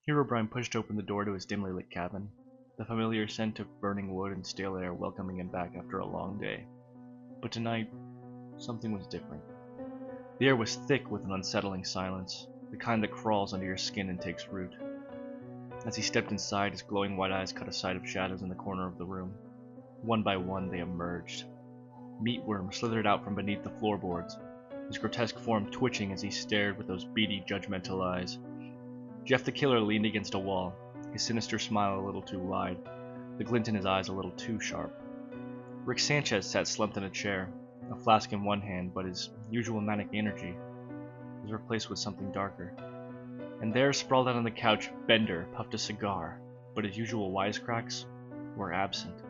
Herobrine pushed open the door to his dimly lit cabin, the familiar scent of burning wood and stale air welcoming him back after a long day. But tonight, something was different. The air was thick with an unsettling silence, the kind that crawls under your skin and takes root. As he stepped inside, his glowing white eyes caught a sight of shadows in the corner of the room. One by one, they emerged. Meatworm slithered out from beneath the floorboards, his grotesque form twitching as he stared with those beady, judgmental eyes. Jeff the Killer leaned against a wall, his sinister smile a little too wide, the glint in his eyes a little too sharp. Rick Sanchez sat slumped in a chair, a flask in one hand, but his usual manic energy was replaced with something darker. And there, sprawled out on the couch, Bender puffed a cigar, but his usual wisecracks were absent.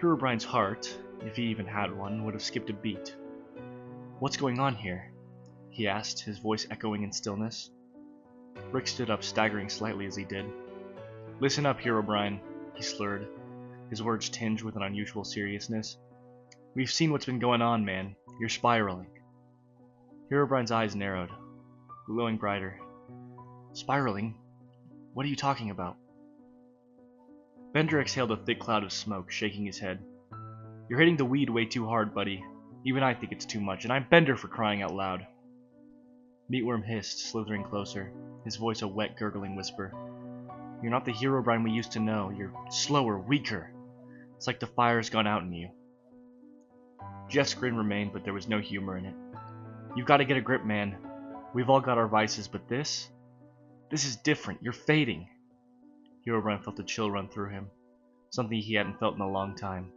Herobrine's heart, if he even had one, would have skipped a beat. "What's going on here?" he asked, his voice echoing in stillness. Rick stood up, staggering slightly as he did. "Listen up, Herobrine," he slurred, his words tinged with an unusual seriousness. "We've seen what's been going on, man. You're spiraling." Herobrine's eyes narrowed, glowing brighter. "Spiraling? What are you talking about?" Bender exhaled a thick cloud of smoke, shaking his head. "You're hitting the weed way too hard, buddy. Even I think it's too much, and I'm Bender for crying out loud." Meatworm hissed, slithering closer, his voice a wet, gurgling whisper. "You're not the Herobrine we used to know. You're slower, weaker. It's like the fire's gone out in you." Jeff's grin remained, but there was no humor in it. "You've got to get a grip, man. We've all got our vices, but this is different. You're fading." Herobrine felt a chill run through him, something he hadn't felt in a long time.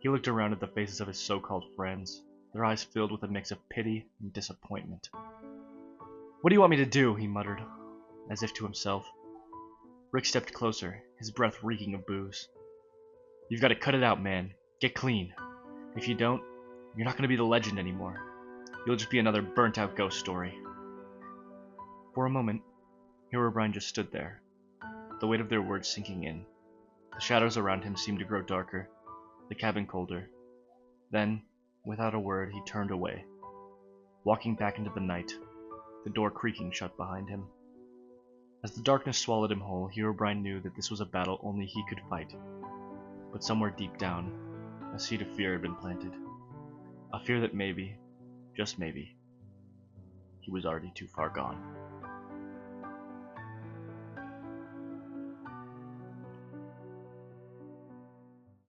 He looked around at the faces of his so-called friends, their eyes filled with a mix of pity and disappointment. "What do you want me to do?" he muttered, as if to himself. Rick stepped closer, his breath reeking of booze. "You've got to cut it out, man. Get clean. If you don't, you're not going to be the legend anymore. You'll just be another burnt-out ghost story." For a moment, Herobrine just stood there, the weight of their words sinking in. The shadows around him seemed to grow darker, the cabin colder. Then, without a word, he turned away, walking back into the night, the door creaking shut behind him. As the darkness swallowed him whole, Herobrine knew that this was a battle only he could fight. But somewhere deep down, a seed of fear had been planted. A fear that maybe, just maybe, he was already too far gone.